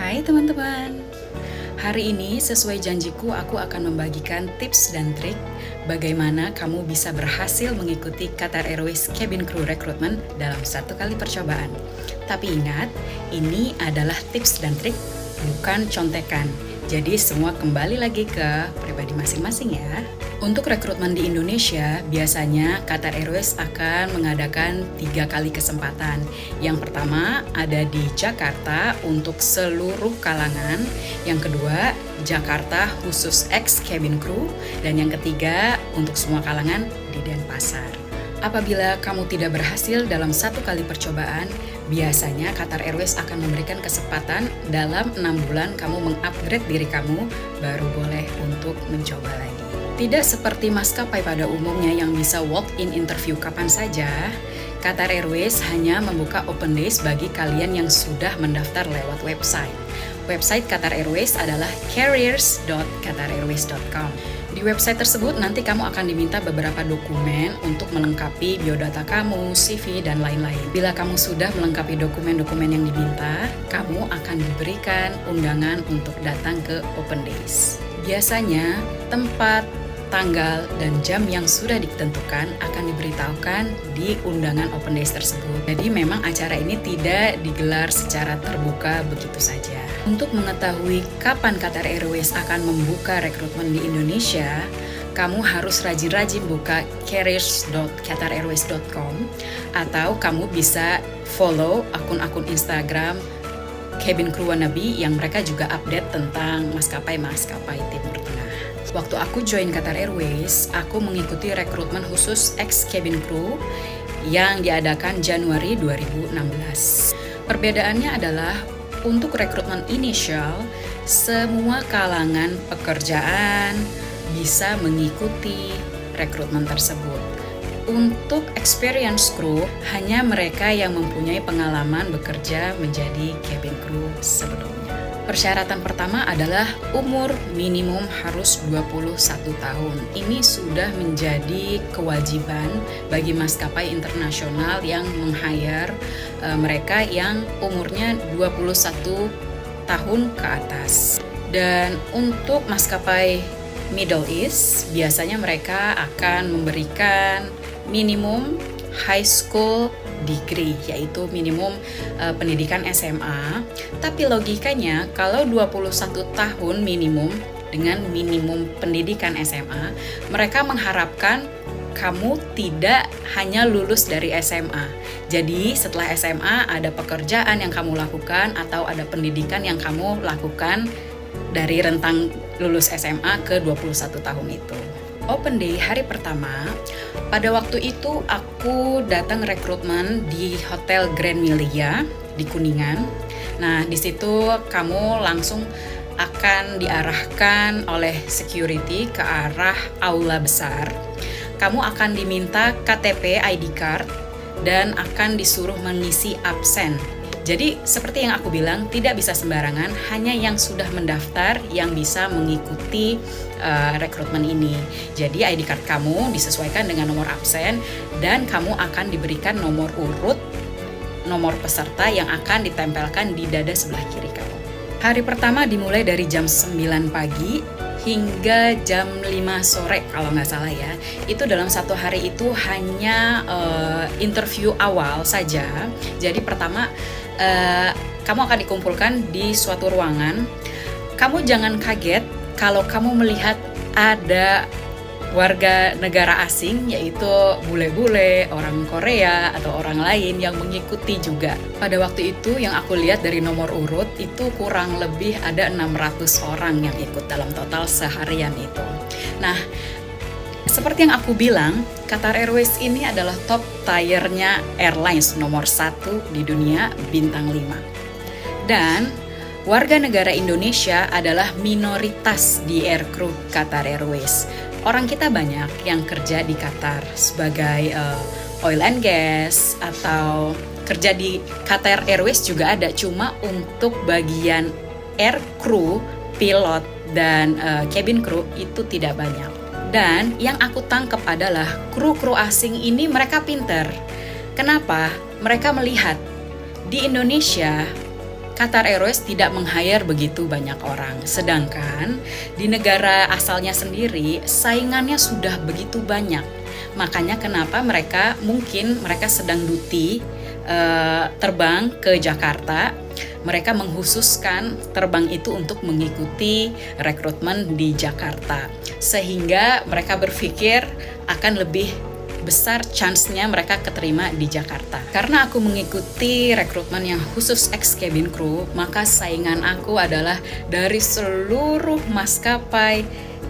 Hai teman-teman, hari ini sesuai janjiku aku akan membagikan tips dan trik bagaimana kamu bisa berhasil mengikuti Qatar Airways Cabin Crew Recruitment dalam satu kali percobaan. Tapi ingat, ini adalah tips dan trik, bukan contekan. Jadi semua kembali lagi ke pribadi masing-masing ya. Untuk rekrutmen di Indonesia, biasanya Qatar Airways akan mengadakan 3 kali kesempatan. Yang pertama ada di Jakarta untuk seluruh kalangan. Yang kedua, Jakarta khusus ex-cabin crew. Dan yang ketiga, untuk semua kalangan di Denpasar. Apabila kamu tidak berhasil dalam satu kali percobaan, biasanya Qatar Airways akan memberikan kesempatan dalam 6 bulan kamu mengupgrade diri kamu, baru boleh untuk mencoba lagi. Tidak seperti maskapai pada umumnya yang bisa walk-in interview kapan saja, Qatar Airways hanya membuka open days bagi kalian yang sudah mendaftar lewat website. Website Qatar Airways adalah carriers.qatarairways.com. Di website tersebut nanti kamu akan diminta beberapa dokumen untuk melengkapi biodata kamu, CV, dan lain-lain. Bila kamu sudah melengkapi dokumen-dokumen yang diminta, kamu akan diberikan undangan untuk datang ke open days. Biasanya, tempat, tanggal, dan jam yang sudah ditentukan akan diberitahukan di undangan open days tersebut. Jadi memang acara ini tidak digelar secara terbuka begitu saja. Untuk mengetahui kapan Qatar Airways akan membuka rekrutmen di Indonesia, kamu harus rajin-rajin buka carriers.qatarairways.com atau kamu bisa follow akun-akun Instagram Cabin Crew Wannabe yang mereka juga update tentang maskapai-maskapai Timur Tengah. Waktu aku join Qatar Airways, aku mengikuti rekrutmen khusus ex-cabin crew yang diadakan Januari 2016. Perbedaannya adalah untuk rekrutmen inisial, semua kalangan pekerjaan bisa mengikuti rekrutmen tersebut. Untuk experience crew, hanya mereka yang mempunyai pengalaman bekerja menjadi cabin crew sebelumnya. Persyaratan pertama adalah umur minimum harus 21 tahun. Ini sudah menjadi kewajiban bagi maskapai internasional yang meng-hire mereka yang umurnya 21 tahun ke atas. Dan untuk maskapai Middle East, biasanya mereka akan memberikan minimum high school degree, yaitu minimum pendidikan SMA. Tapi logikanya kalau 21 tahun minimum dengan minimum pendidikan SMA, mereka mengharapkan kamu tidak hanya lulus dari SMA. Jadi setelah SMA ada pekerjaan yang kamu lakukan atau ada pendidikan yang kamu lakukan dari rentang lulus SMA ke 21 tahun itu. Open day hari pertama, pada waktu itu aku datang rekrutmen di Hotel Grand Melia di Kuningan. Nah, di situ kamu langsung akan diarahkan oleh security ke arah aula besar. Kamu akan diminta KTP ID card dan akan disuruh mengisi absen. Jadi seperti yang aku bilang, tidak bisa sembarangan, hanya yang sudah mendaftar yang bisa mengikuti rekrutmen ini. Jadi ID card kamu disesuaikan dengan nomor absen dan kamu akan diberikan nomor urut, nomor peserta yang akan ditempelkan di dada sebelah kiri kamu. Hari pertama dimulai dari jam 9 pagi hingga jam 5 sore kalau nggak salah ya. Itu dalam satu hari itu hanya interview awal saja. Jadi pertama kamu akan dikumpulkan di suatu ruangan. Kamu jangan kaget kalau kamu melihat ada warga negara asing, yaitu bule-bule, orang Korea, atau orang lain yang mengikuti juga. Pada waktu itu yang aku lihat dari nomor urut, itu kurang lebih ada 600 orang yang ikut dalam total seharian itu. Nah, seperti yang aku bilang, Qatar Airways ini adalah top tier-nya airlines nomor 1 di dunia, bintang 5. Dan warga negara Indonesia adalah minoritas di aircrew Qatar Airways. Orang kita banyak yang kerja di Qatar sebagai oil and gas atau kerja di Qatar Airways juga ada, cuma untuk bagian aircrew, pilot, dan cabin crew itu tidak banyak. Dan yang aku tangkap adalah kru-kru asing ini mereka pinter. Kenapa? Mereka melihat di Indonesia Qatar Airways tidak meng-hire begitu banyak orang. Sedangkan di negara asalnya sendiri, saingannya sudah begitu banyak. Makanya kenapa mereka sedang duty terbang ke Jakarta. Mereka menghususkan terbang itu untuk mengikuti rekrutmen di Jakarta. Sehingga mereka berpikir akan lebih besar chance-nya mereka keterima di Jakarta. Karena aku mengikuti rekrutmen yang khusus ex-cabin crew, maka saingan aku adalah dari seluruh maskapai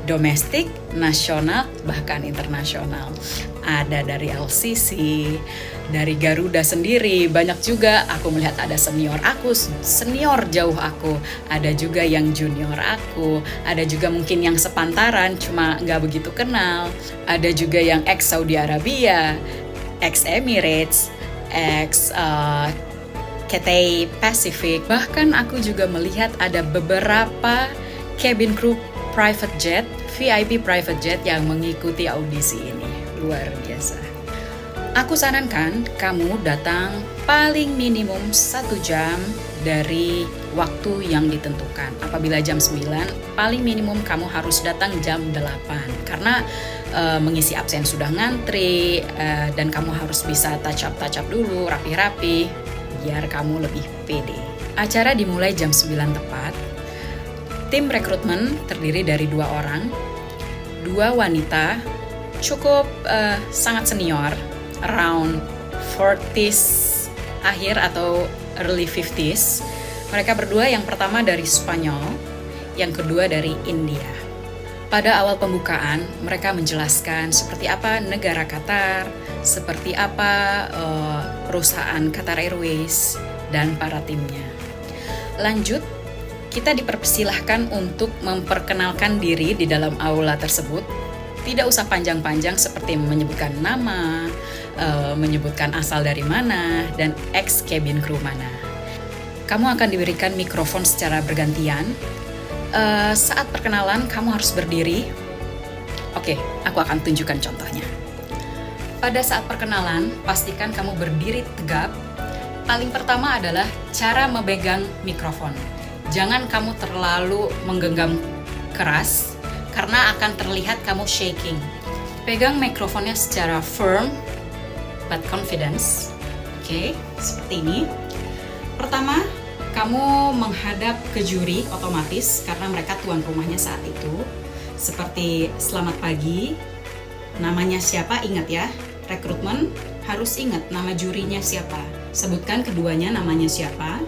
domestik, nasional, bahkan internasional. Ada dari LCC, dari Garuda sendiri, banyak juga aku melihat ada senior jauh aku, ada juga yang junior aku, ada juga mungkin yang sepantaran cuma nggak begitu kenal, ada juga yang ex Saudi Arabia, ex Emirates, ex Cathay Pacific. Bahkan aku juga melihat ada beberapa cabin crew private jet, VIP private jet yang mengikuti audisi ini. Luar biasa. Aku sarankan kamu datang paling minimum 1 jam dari waktu yang ditentukan. Apabila jam 9, paling minimum kamu harus datang jam 8. Karena mengisi absen sudah ngantri, dan kamu harus bisa touch up dulu, rapi-rapi, biar kamu lebih pede. Acara dimulai jam 9 tepat. Tim rekrutmen terdiri dari 2 orang, 2 wanita, cukup sangat senior, around 40s akhir atau early 50s. Mereka berdua, yang pertama dari Spanyol, yang kedua dari India. Pada awal pembukaan, mereka menjelaskan seperti apa negara Qatar, seperti apa perusahaan Qatar Airways, dan para timnya. Lanjut, kita dipersilahkan untuk memperkenalkan diri di dalam aula tersebut. Tidak usah panjang-panjang seperti menyebutkan nama, menyebutkan asal dari mana, dan ex-cabin crew mana. Kamu akan diberikan mikrofon secara bergantian. Saat perkenalan, kamu harus berdiri. Oke, aku akan tunjukkan contohnya. Pada saat perkenalan, pastikan kamu berdiri tegap. Paling pertama adalah cara memegang mikrofon. Jangan kamu terlalu menggenggam keras, karena akan terlihat kamu shaking. Pegang mikrofonnya secara firm, but confidence. Oke, seperti ini. Pertama, kamu menghadap ke juri otomatis, karena mereka tuan rumahnya saat itu. Seperti selamat pagi, namanya siapa, ingat ya. Rekrutmen harus ingat nama jurinya siapa. Sebutkan keduanya namanya siapa.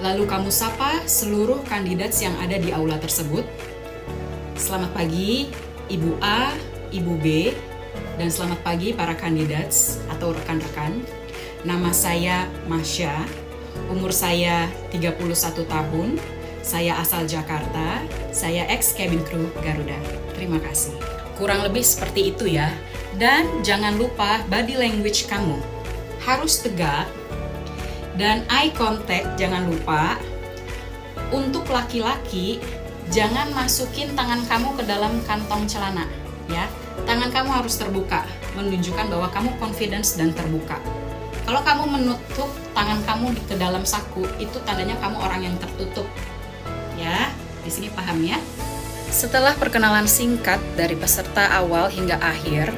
Lalu kamu sapa seluruh kandidat yang ada di aula tersebut. Selamat pagi Ibu A, Ibu B, dan selamat pagi para kandidat atau rekan-rekan. Nama saya Masya, umur saya 31 tahun, saya asal Jakarta, saya ex-cabin crew Garuda. Terima kasih. Kurang lebih seperti itu ya. Dan jangan lupa body language kamu harus tegak, dan eye contact jangan lupa. Untuk laki-laki, jangan masukin tangan kamu ke dalam kantong celana, ya. Tangan kamu harus terbuka, menunjukkan bahwa kamu confidence dan terbuka. Kalau kamu menutup tangan kamu ke dalam saku, itu tandanya kamu orang yang tertutup. Ya, di sini paham ya? Setelah perkenalan singkat dari peserta awal hingga akhir,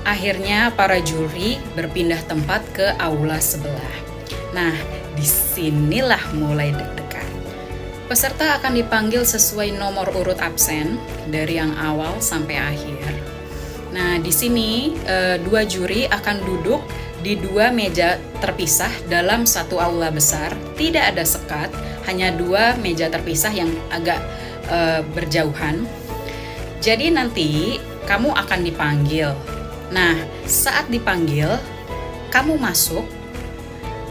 akhirnya para juri berpindah tempat ke aula sebelah. Nah, disinilah mulai deg-degan. Peserta akan dipanggil sesuai nomor urut absen dari yang awal sampai akhir. Nah, di sini 2 juri akan duduk di 2 meja terpisah dalam satu aula besar. Tidak ada sekat, hanya 2 meja terpisah yang agak berjauhan. Jadi nanti kamu akan dipanggil. Nah, saat dipanggil, kamu masuk,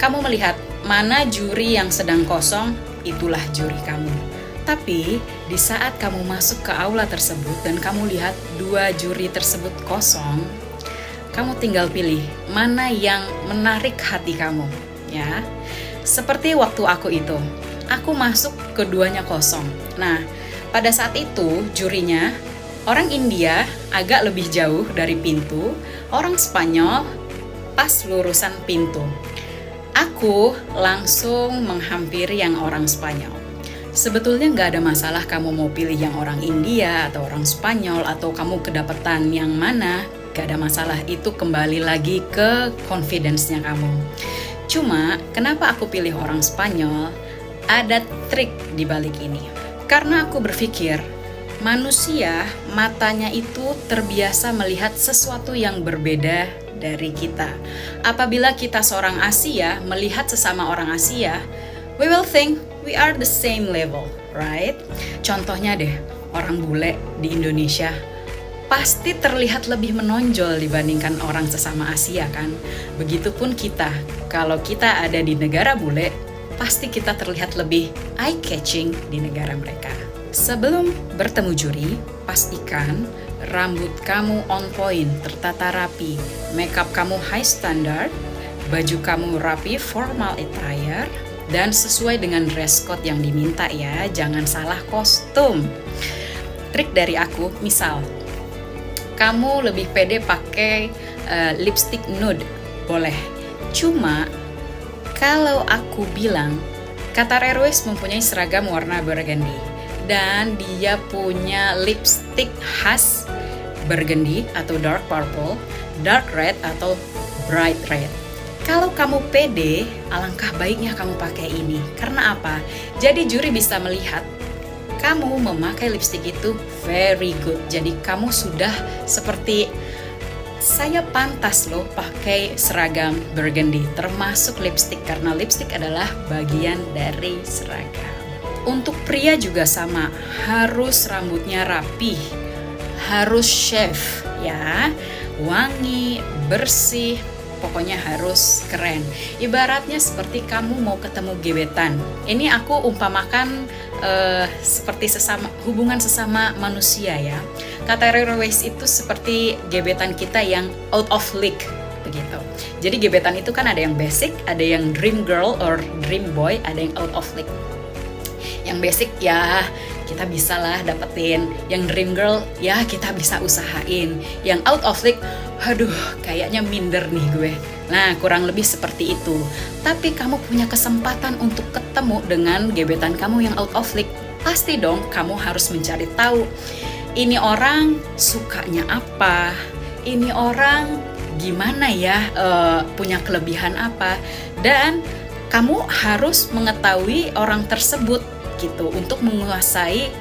kamu melihat mana juri yang sedang kosong, itulah juri kamu. Tapi di saat kamu masuk ke aula tersebut dan kamu lihat 2 juri tersebut kosong, kamu tinggal pilih mana yang menarik hati kamu, ya. Seperti waktu aku itu, aku masuk keduanya kosong. Nah, pada saat itu jurinya orang India agak lebih jauh dari pintu, orang Spanyol pas lurusan pintu. Aku langsung menghampiri yang orang Spanyol. Sebetulnya nggak ada masalah kamu mau pilih yang orang India atau orang Spanyol atau kamu kedapatan yang mana, gak ada masalah. Itu kembali lagi ke confidence-nya kamu. Cuma kenapa aku pilih orang Spanyol? Ada trik di balik ini. Karena aku berpikir manusia matanya itu terbiasa melihat sesuatu yang berbeda dari kita. Apabila kita seorang Asia melihat sesama orang Asia, we will think we are the same level, right? Contohnya deh, orang bule di Indonesia pasti terlihat lebih menonjol dibandingkan orang sesama Asia kan? Begitupun kita, kalau kita ada di negara bule, pasti kita terlihat lebih eye-catching di negara mereka. Sebelum bertemu juri, pastikan rambut kamu on point, tertata rapi, makeup kamu high standard, baju kamu rapi, formal attire, dan sesuai dengan dress code yang diminta ya, jangan salah kostum. Trik dari aku, misal kamu lebih pede pakai lipstick nude, boleh. Cuma kalau aku bilang Qatar Airways mempunyai seragam warna burgundy dan dia punya lipstick khas burgundy atau dark purple, dark red atau bright red. Kalau kamu pede, alangkah baiknya kamu pakai ini. Karena apa? Jadi juri bisa melihat kamu memakai lipstick itu very good. Jadi kamu sudah seperti, saya pantas loh pakai seragam burgundy, termasuk lipstick, karena lipstick adalah bagian dari seragam. Untuk pria juga sama, harus rambutnya rapih, harus shave ya, wangi, bersih, pokoknya harus keren. Ibaratnya seperti kamu mau ketemu gebetan. Ini aku umpamakan seperti hubungan sesama manusia ya. Qatar Airways itu seperti gebetan kita yang out of league begitu. Jadi gebetan itu kan ada yang basic, ada yang dream girl or dream boy, ada yang out of league. Yang basic ya kita bisa lah dapetin, yang dream girl ya kita bisa usahain, yang out of league aduh kayaknya minder nih gue. Nah kurang lebih seperti itu. Tapi kamu punya kesempatan untuk ketemu dengan gebetan kamu yang out of league, pasti dong kamu harus mencari tahu ini orang sukanya apa, ini orang gimana ya, punya kelebihan apa, dan kamu harus mengetahui orang tersebut gitu untuk menguasai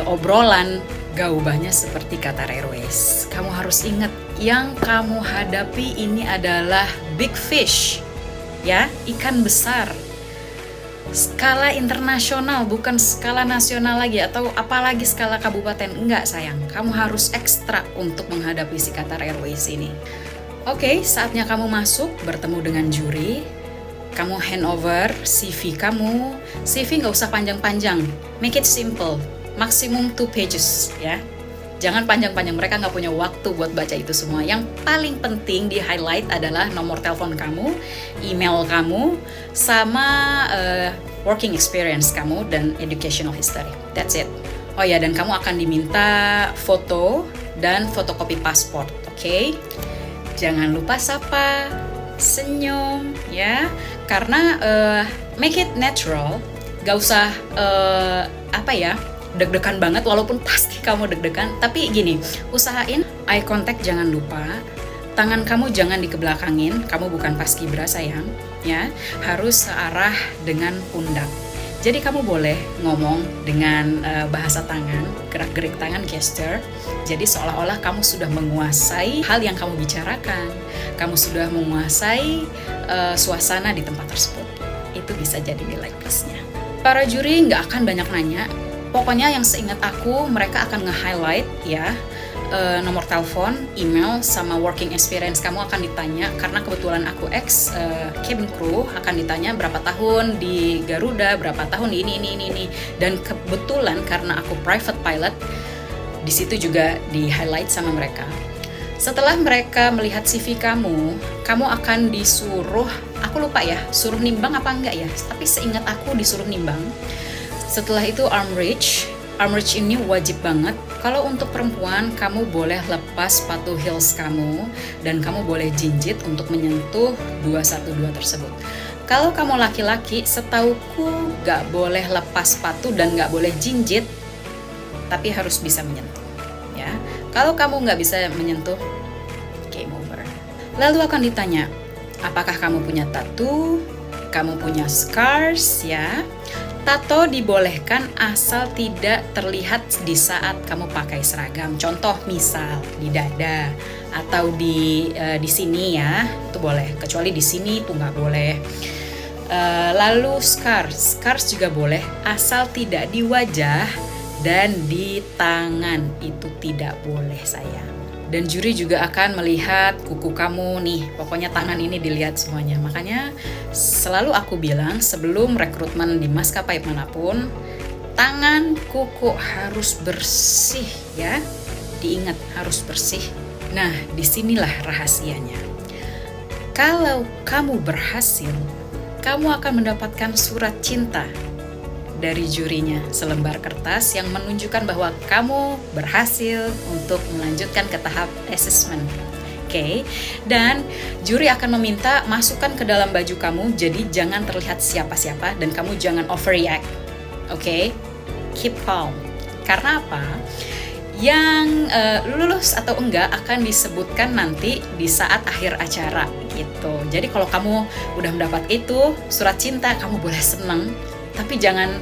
obrolan gaubahnya seperti Qatar Airways. Kamu harus ingat yang kamu hadapi ini adalah big fish ya, ikan besar, skala internasional bukan skala nasional lagi atau apalagi skala kabupaten, enggak sayang. Kamu harus ekstra untuk menghadapi si Qatar Airways ini. Oke, saatnya kamu masuk bertemu dengan juri. Kamu handover CV kamu. CV nggak usah panjang-panjang, make it simple, maksimum 2 pages ya. Jangan panjang-panjang, mereka nggak punya waktu buat baca itu semua. Yang paling penting di highlight adalah nomor telepon kamu, email kamu, sama working experience kamu dan educational history. That's it. Oh ya, dan kamu akan diminta foto dan fotokopi paspor, oke? Jangan lupa sapa, senyum ya, karena make it natural, gak usah deg-degan banget, walaupun pasti kamu deg-degan, tapi gini, usahain eye contact jangan lupa, tangan kamu jangan dikebelakangin, kamu bukan paskibra sayang ya, harus searah dengan pundak. Jadi kamu boleh ngomong dengan bahasa tangan, gerak-gerik tangan, gesture. Jadi seolah-olah kamu sudah menguasai hal yang kamu bicarakan, kamu sudah menguasai suasana di tempat tersebut. Itu bisa jadi nilai plusnya. Para juri nggak akan banyak nanya, pokoknya yang seingat aku mereka akan nge-highlight ya, nomor telepon, email, sama working experience kamu akan ditanya. Karena kebetulan aku ex cabin crew, akan ditanya berapa tahun di Garuda, berapa tahun di ini. Dan kebetulan karena aku private pilot, di situ juga di-highlight sama mereka. Setelah mereka melihat CV kamu akan disuruh, aku lupa ya, suruh nimbang apa enggak ya, tapi seingat aku disuruh nimbang. Setelah itu arm reach ini wajib banget. Kalau untuk perempuan, kamu boleh lepas sepatu heels kamu dan kamu boleh jinjit untuk menyentuh 212 tersebut. Kalau kamu laki-laki, setauku nggak boleh lepas sepatu dan nggak boleh jinjit, tapi harus bisa menyentuh. Ya, kalau kamu nggak bisa menyentuh, game over. Lalu akan ditanya, apakah kamu punya tattoo? Kamu punya scars, ya? Tato dibolehkan asal tidak terlihat di saat kamu pakai seragam. Contoh misal di dada atau di sini ya, itu boleh. Kecuali di sini itu nggak boleh. Lalu scars juga boleh asal tidak di wajah dan di tangan, itu tidak boleh sayang. Dan juri juga akan melihat kuku kamu nih, pokoknya tangan ini dilihat semuanya. Makanya selalu aku bilang sebelum rekrutmen di maskapai manapun, tangan, kuku harus bersih ya. Diingat harus bersih. Nah, disinilah rahasianya. Kalau kamu berhasil, kamu akan mendapatkan surat cinta dari jurinya, selembar kertas yang menunjukkan bahwa kamu berhasil untuk melanjutkan ke tahap assessment. Oke. Dan juri akan meminta masukan ke dalam baju kamu, jadi jangan terlihat siapa-siapa dan kamu jangan overreact. Oke? Keep calm. Karena apa? Yang lulus atau enggak akan disebutkan nanti di saat akhir acara gitu. Jadi kalau kamu udah mendapat itu surat cinta, kamu boleh seneng, tapi jangan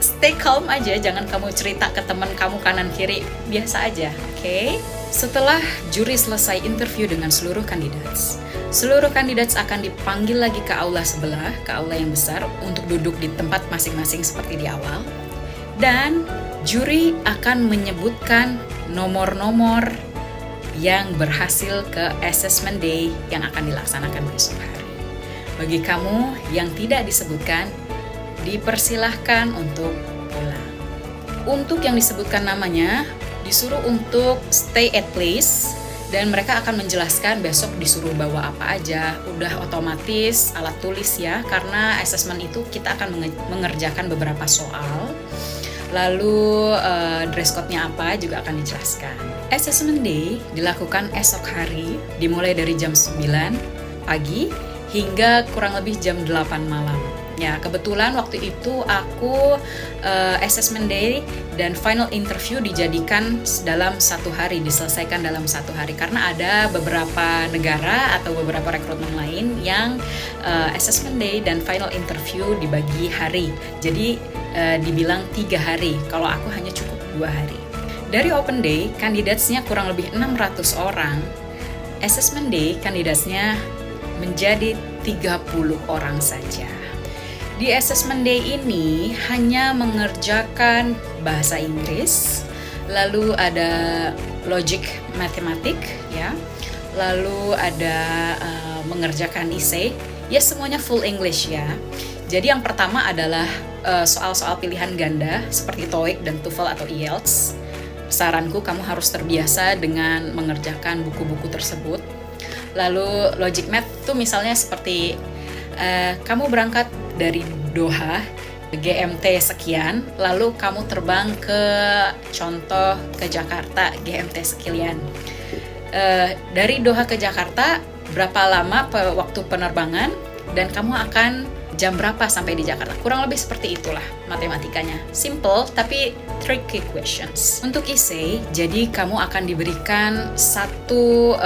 stay calm aja, jangan kamu cerita ke teman kamu kanan kiri, biasa aja, oke? Setelah juri selesai interview dengan seluruh kandidat akan dipanggil lagi ke aula sebelah, ke aula yang besar untuk duduk di tempat masing-masing seperti di awal. Dan juri akan menyebutkan nomor-nomor yang berhasil ke assessment day yang akan dilaksanakan besok hari. Bagi kamu yang tidak disebutkan, dipersilahkan untuk pulang. Untuk yang disebutkan namanya, disuruh untuk stay at place dan mereka akan menjelaskan besok disuruh bawa apa aja. Udah otomatis alat tulis ya, karena assessment itu kita akan mengerjakan beberapa soal. Lalu dress code-nya apa juga akan dijelaskan. Assessment day dilakukan esok hari, dimulai dari jam 9 pagi hingga kurang lebih jam 8 malam. Ya, kebetulan waktu itu aku assessment day dan final interview dijadikan dalam satu hari, diselesaikan dalam satu hari. Karena ada beberapa negara atau beberapa rekrutmen lain yang assessment day dan final interview dibagi hari. Jadi dibilang 3 hari, kalau aku hanya cukup 2 hari. Dari open day, kandidatnya kurang lebih 600 orang. Assessment day, kandidatnya menjadi 30 orang saja. Di assessment day ini hanya mengerjakan bahasa Inggris, lalu ada logic matematik ya, lalu ada mengerjakan essay, ya semuanya full English ya. Jadi yang pertama adalah soal-soal pilihan ganda seperti TOEIC dan TOEFL atau IELTS. Saranku kamu harus terbiasa dengan mengerjakan buku-buku tersebut. Lalu logic math itu misalnya seperti kamu berangkat dari Doha, GMT sekian, lalu kamu terbang ke contoh ke Jakarta, GMT sekian. Dari Doha ke Jakarta, berapa lama waktu penerbangan, dan kamu akan jam berapa sampai di Jakarta. Kurang lebih seperti itulah matematikanya. Simple, tapi tricky questions. Untuk essay, jadi kamu akan diberikan satu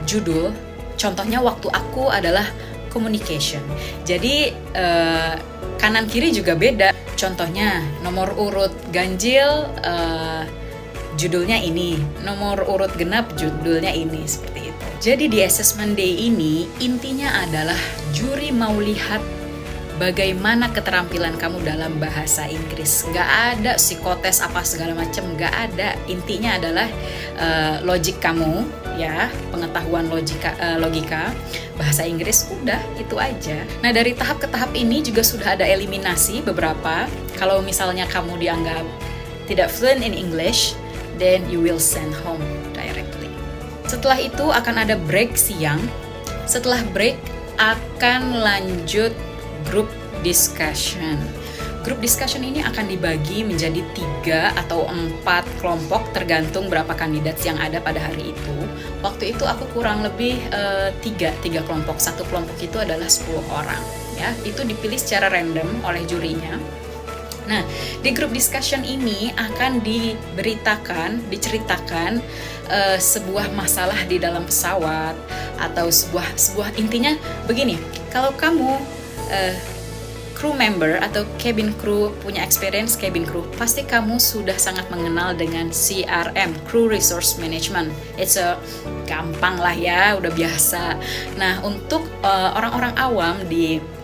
judul. Contohnya waktu aku adalah communication. Jadi kanan kiri juga beda. Contohnya nomor urut ganjil judulnya ini, nomor urut genap judulnya ini, seperti itu. Jadi di assessment day ini intinya adalah juri mau lihat bagaimana keterampilan kamu dalam bahasa Inggris. Nggak ada psikotes apa segala macam, nggak ada. Intinya adalah logik kamu, ya, pengetahuan logika, bahasa Inggris, udah itu aja. Nah, dari tahap ke tahap ini juga sudah ada eliminasi beberapa. Kalau misalnya kamu dianggap tidak fluent in English, then you will send home directly. Setelah itu akan ada break siang. Setelah break akan lanjut group discussion. Group discussion ini akan dibagi menjadi 3 atau 4 kelompok tergantung berapa kandidat yang ada pada hari itu Waktu itu aku kurang lebih tiga kelompok. Satu kelompok itu adalah 10 orang. Ya, itu dipilih secara random oleh jurinya. Nah, di group discussion ini akan diceritakan sebuah masalah di dalam pesawat atau sebuah intinya begini. Kalau kamu crew member atau cabin crew, punya experience cabin crew, pasti kamu sudah sangat mengenal dengan CRM, Crew Resource Management. It's gampang lah ya, udah biasa. Nah, untuk orang-orang awam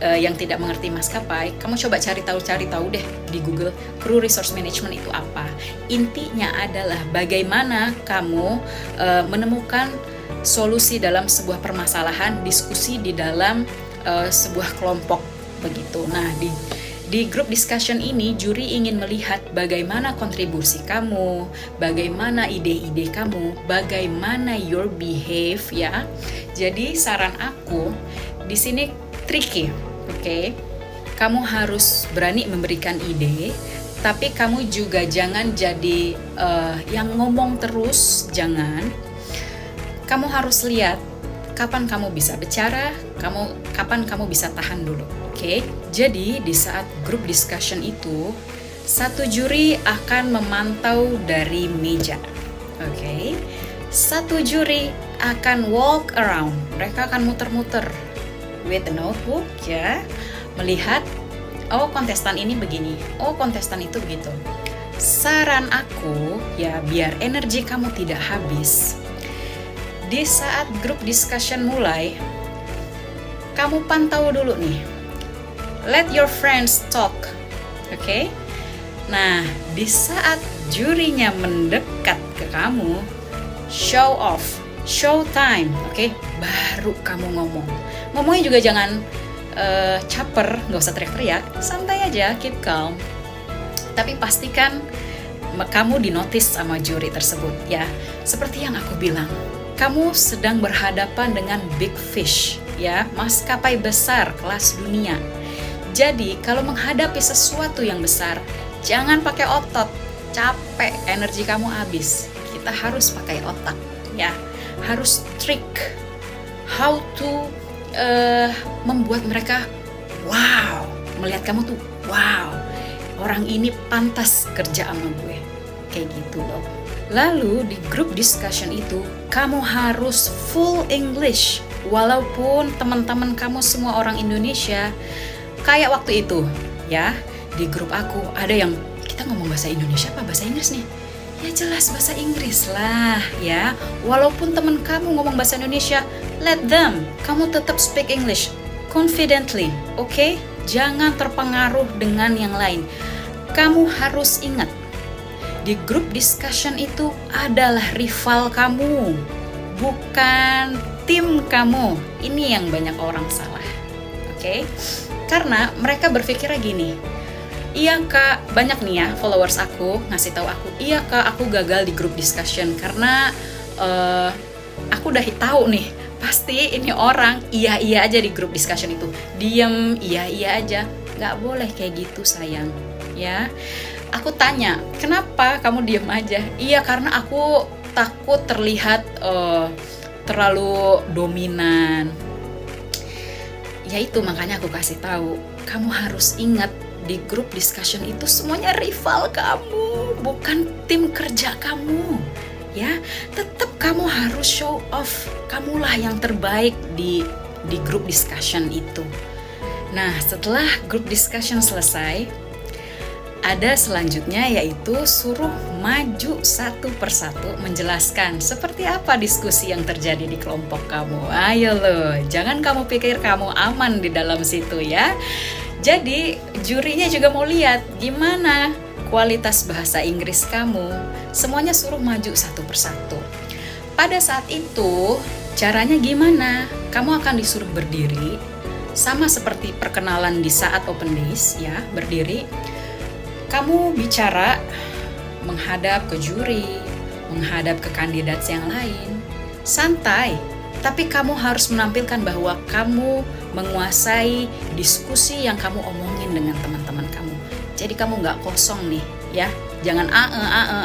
yang tidak mengerti maskapai, kamu coba cari tahu deh di Google, Crew Resource Management itu apa. Intinya adalah bagaimana kamu menemukan solusi dalam sebuah permasalahan, diskusi di dalam sebuah kelompok begitu. Nah, di group discussion ini juri ingin melihat bagaimana kontribusi kamu, bagaimana ide-ide kamu, bagaimana your behave ya. Jadi saran aku di sini tricky, oke? Kamu harus berani memberikan ide, tapi kamu juga jangan jadi yang ngomong terus, jangan. Kamu harus lihat kapan kamu bisa bicara, kapan kamu bisa tahan dulu. Oke, jadi di saat group discussion itu, satu juri akan memantau dari meja. Oke, satu juri akan walk around. Mereka akan muter-muter with a notebook ya, melihat oh kontestan ini begini, oh kontestan itu begitu. Saran aku ya, biar energi kamu tidak habis, di saat group discussion mulai, kamu pantau dulu nih. Let your friends talk, oke? Nah, di saat jurinya mendekat ke kamu, show off, show time, oke? Baru kamu ngomong. Ngomongnya juga jangan caper, nggak usah teriak-teriak, santai aja, keep calm. Tapi pastikan kamu dinotis sama juri tersebut, ya. Seperti yang aku bilang, kamu sedang berhadapan dengan big fish, ya, maskapai besar kelas dunia. Jadi, kalau menghadapi sesuatu yang besar, jangan pakai otot, capek, energi kamu habis. Kita harus pakai otak, ya. Harus trick, how to membuat mereka wow, melihat kamu tuh wow, orang ini pantas kerja sama gue, kayak gitu loh. Lalu di group discussion itu, kamu harus full English, walaupun teman-teman kamu semua orang Indonesia. Kayak waktu itu, ya, di grup aku ada yang kita ngomong bahasa Indonesia apa bahasa Inggris nih? Ya jelas bahasa Inggris lah, ya. Walaupun teman kamu ngomong bahasa Indonesia, let them. Kamu tetap speak English confidently, oke? Jangan terpengaruh dengan yang lain. Kamu harus ingat, di group discussion itu adalah rival kamu, bukan tim kamu. Ini yang banyak orang salah, oke? Karena mereka berpikirnya gini, iya kak, banyak nih ya followers aku ngasih tahu aku, iya kak, aku gagal di group discussion karena aku udah tahu nih, pasti ini orang iya aja di group discussion itu, diem iya aja. Nggak boleh kayak gitu sayang, ya. Aku tanya, kenapa kamu diem aja? Iya karena aku takut terlihat terlalu dominan. Ya itu makanya aku kasih tahu, kamu harus ingat di group discussion itu semuanya rival kamu, bukan tim kerja kamu. Ya, tetap kamu harus show off, kamulah yang terbaik di group discussion itu. Nah, setelah group discussion selesai, ada selanjutnya yaitu suruh maju satu persatu menjelaskan seperti apa diskusi yang terjadi di kelompok kamu. Ayo loh, jangan kamu pikir kamu aman di dalam situ ya. Jadi jurinya juga mau lihat gimana kualitas bahasa Inggris kamu. Semuanya suruh maju satu persatu. Pada saat itu caranya gimana? Kamu akan disuruh berdiri, sama seperti perkenalan di saat open days ya, berdiri. Kamu bicara menghadap ke juri, menghadap ke kandidat yang lain. Santai, tapi kamu harus menampilkan bahwa kamu menguasai diskusi yang kamu omongin dengan teman-teman kamu. Jadi kamu nggak kosong nih, ya. Jangan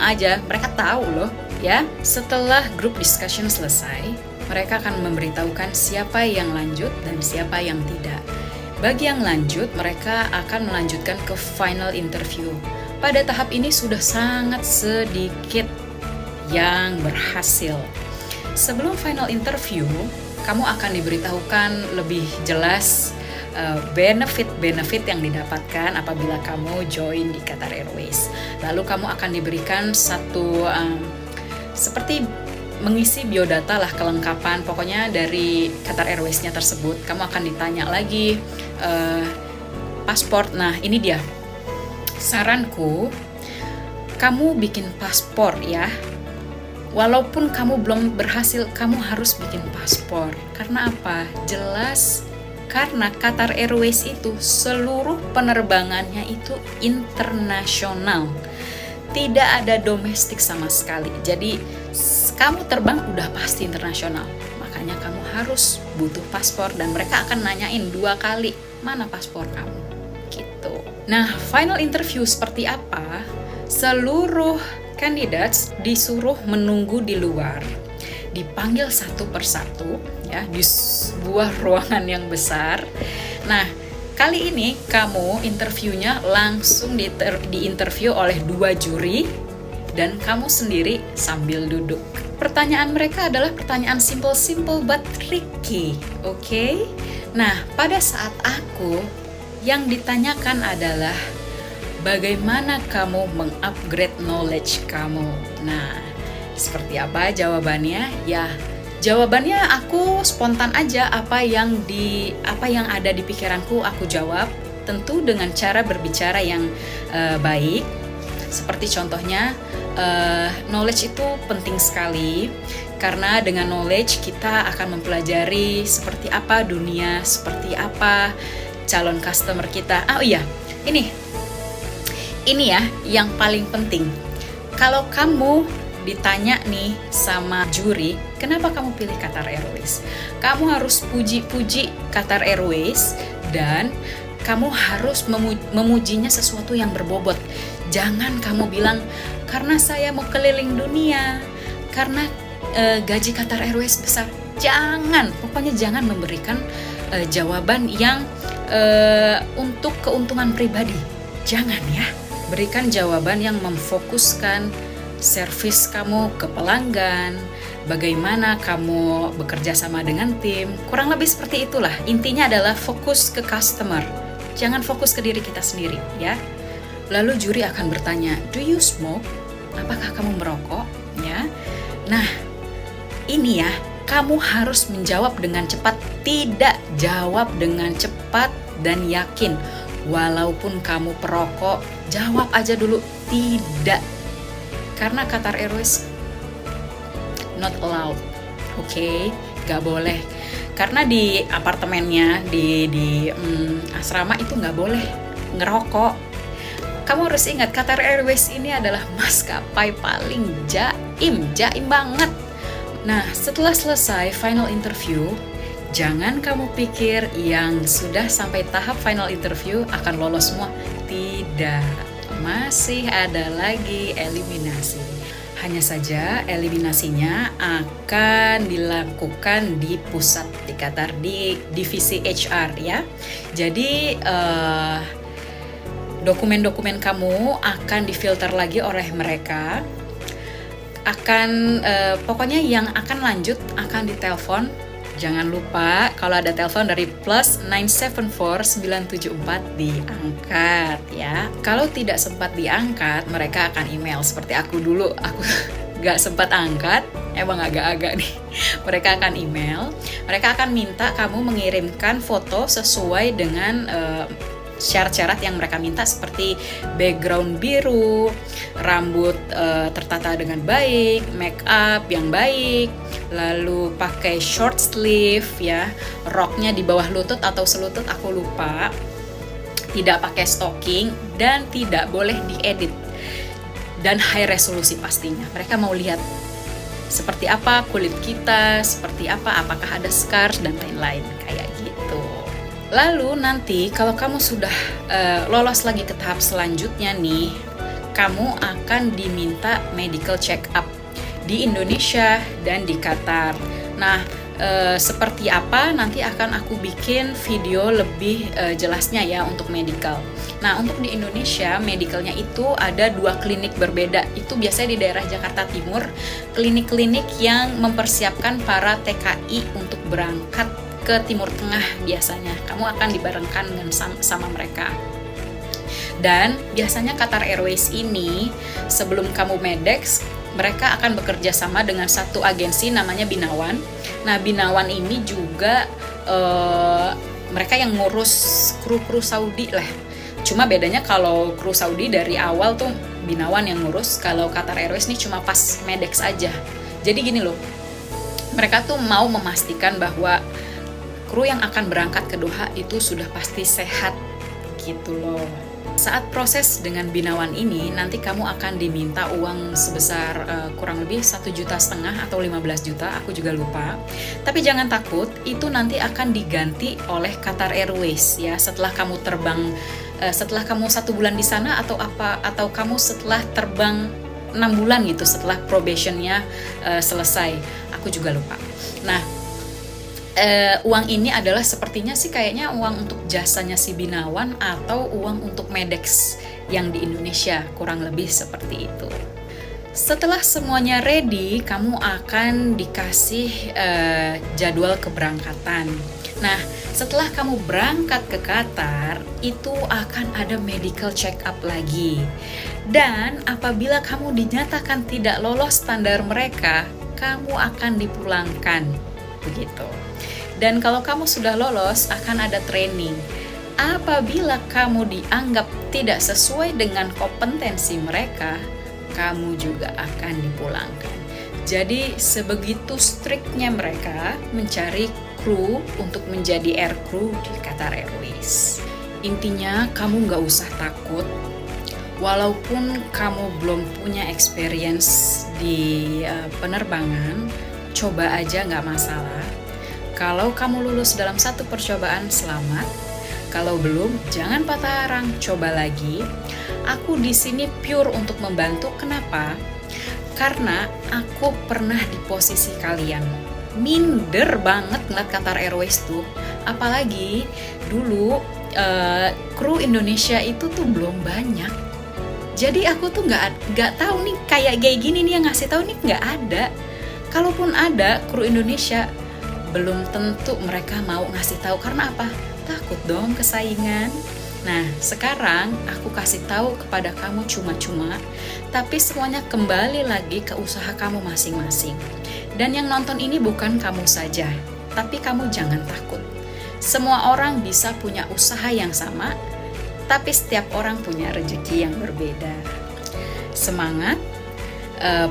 aja, mereka tahu loh ya. Setelah group discussion selesai, mereka akan memberitahukan siapa yang lanjut dan siapa yang tidak. Bagi yang lanjut, mereka akan melanjutkan ke final interview. Pada tahap ini sudah sangat sedikit yang berhasil. Sebelum final interview, kamu akan diberitahukan lebih jelas benefit-benefit yang didapatkan apabila kamu join di Qatar Airways. Lalu kamu akan diberikan satu seperti mengisi biodata lah, kelengkapan pokoknya dari Qatar Airways-nya tersebut. Kamu akan ditanya lagi paspor. Nah ini dia saranku, kamu bikin paspor ya. Walaupun kamu belum berhasil, kamu harus bikin paspor. Karena apa? Jelas karena Qatar Airways itu seluruh penerbangannya itu internasional. Tidak ada domestik sama sekali. Jadi kamu terbang udah pasti internasional. Makanya kamu harus butuh paspor dan mereka akan nanyain 2 kali, mana paspor kamu? Gitu. Nah, final interview seperti apa? Seluruh candidates disuruh menunggu di luar, dipanggil satu persatu ya di sebuah ruangan yang besar. Nah, kali ini kamu interviewnya langsung diinterview oleh 2 juri dan kamu sendiri sambil duduk. Pertanyaan mereka adalah pertanyaan simple but tricky, oke? Nah, pada saat aku yang ditanyakan adalah bagaimana kamu mengupgrade knowledge kamu. Nah, seperti apa jawabannya? Ya, jawabannya aku spontan aja, apa yang ada di pikiranku aku jawab, tentu dengan cara berbicara yang baik. Seperti contohnya, knowledge itu penting sekali karena dengan knowledge kita akan mempelajari seperti apa dunia, seperti apa calon customer kita. Oh iya, ini ya yang paling penting. Kalau kamu ditanya nih sama juri, kenapa kamu pilih Qatar Airways? Kamu harus puji-puji Qatar Airways dan kamu harus memujinya sesuatu yang berbobot. Jangan kamu bilang karena saya mau keliling dunia, karena gaji Qatar Airways besar. Jangan, pokoknya jangan memberikan jawaban yang untuk keuntungan pribadi. Jangan ya. Berikan jawaban yang memfokuskan servis kamu ke pelanggan, bagaimana kamu bekerja sama dengan tim. Kurang lebih seperti itulah. Intinya adalah fokus ke customer. Jangan fokus ke diri kita sendiri ya. Lalu juri akan bertanya, "Do you smoke?" Apakah kamu merokok? Ya. Nah, ini ya, kamu harus menjawab dengan cepat. Tidak, jawab dengan cepat dan yakin. Walaupun kamu perokok, jawab aja dulu tidak. Karena Qatar Airways not allowed. Oke, gak boleh. Karena di apartemennya, di asrama itu gak boleh ngerokok. Kamu harus ingat, Qatar Airways ini adalah maskapai paling jaim banget. Nah, setelah selesai final interview, jangan kamu pikir yang sudah sampai tahap final interview akan lolos semua. Tidak, masih ada lagi eliminasi. Hanya saja eliminasinya akan dilakukan di pusat di Qatar, di divisi HR ya. Jadi dokumen-dokumen kamu akan difilter lagi oleh mereka. Pokoknya yang akan lanjut akan ditelepon. Jangan lupa kalau ada telepon dari plus 974 974 diangkat ya. Kalau tidak sempat diangkat, mereka akan email seperti aku dulu. Aku gak sempat angkat, emang agak-agak nih. Mereka akan email, mereka akan minta kamu mengirimkan foto sesuai dengan syarat-syarat yang mereka minta, seperti background biru, rambut tertata dengan baik, make up yang baik, lalu pakai short sleeve ya, roknya di bawah lutut atau selutut aku lupa, tidak pakai stocking dan tidak boleh diedit, dan high resolusi pastinya. Mereka mau lihat seperti apa kulit kita, seperti apa, apakah ada scars dan lain-lain kayak gitu. Lalu nanti kalau kamu sudah lolos lagi ke tahap selanjutnya nih, kamu akan diminta medical check up di Indonesia dan di Qatar. Nah, seperti apa nanti akan aku bikin video lebih jelasnya ya untuk medical. Nah, untuk di Indonesia medicalnya itu ada 2 klinik berbeda. Itu biasanya di daerah Jakarta Timur, klinik-klinik yang mempersiapkan para TKI untuk berangkat ke Timur Tengah biasanya. Kamu akan dibarengkan dengan sama mereka. Dan biasanya Qatar Airways ini sebelum kamu Medex, mereka akan bekerja sama dengan satu agensi namanya Binawan. Nah, Binawan ini juga mereka yang ngurus kru-kru Saudi lah. Cuma bedanya kalau kru Saudi dari awal tuh Binawan yang ngurus, kalau Qatar Airways ini cuma pas Medex aja. Jadi gini loh, mereka tuh mau memastikan bahwa kru yang akan berangkat ke Doha itu sudah pasti sehat gitu loh. Saat proses dengan Binawan ini, nanti kamu akan diminta uang sebesar kurang lebih 1,5 juta atau 15 juta, aku juga lupa. Tapi jangan takut, itu nanti akan diganti oleh Qatar Airways ya, setelah kamu terbang, setelah kamu 1 bulan di sana atau kamu setelah terbang 6 bulan gitu, setelah probationnya selesai. Aku juga lupa. Nah, uang ini adalah sepertinya sih kayaknya uang untuk jasanya si Binawan atau uang untuk Medex yang di Indonesia, kurang lebih seperti itu. Setelah semuanya ready, kamu akan dikasih jadwal keberangkatan. Nah, setelah kamu berangkat ke Qatar, itu akan ada medical check up lagi. Dan apabila kamu dinyatakan tidak lolos standar mereka, kamu akan dipulangkan. Begitu. Dan kalau kamu sudah lolos, akan ada training. Apabila kamu dianggap tidak sesuai dengan kompetensi mereka, kamu juga akan dipulangkan. Jadi sebegitu striknya mereka mencari kru untuk menjadi air crew di Qatar Airways. Intinya kamu nggak usah takut. Walaupun kamu belum punya experience di penerbangan, coba aja nggak masalah. Kalau kamu lulus dalam 1 percobaan, selamat. Kalau belum, jangan patah arang, coba lagi. Aku di sini pure untuk membantu. Kenapa? Karena aku pernah di posisi kalian. Minder banget ngeliat Qatar Airways tuh. Apalagi dulu kru Indonesia itu tuh belum banyak. Jadi aku tuh nggak tahu nih kayak gini nih yang ngasih tahu nih nggak ada. Kalaupun ada kru Indonesia, belum tentu mereka mau ngasih tahu. Karena apa? Takut dong kesaingan. Nah, sekarang aku kasih tahu kepada kamu cuma-cuma, tapi semuanya kembali lagi ke usaha kamu masing-masing. Dan yang nonton ini bukan kamu saja, tapi kamu jangan takut. Semua orang bisa punya usaha yang sama, tapi setiap orang punya rezeki yang berbeda. Semangat,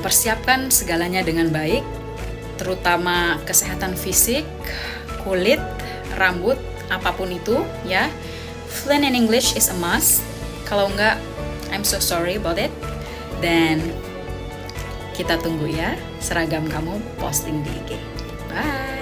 persiapkan segalanya dengan baik, terutama kesehatan fisik, kulit, rambut, apapun itu ya. Fluent in English is a must. Kalau enggak, I'm so sorry about it. Dan kita tunggu ya seragam kamu posting di IG. Bye.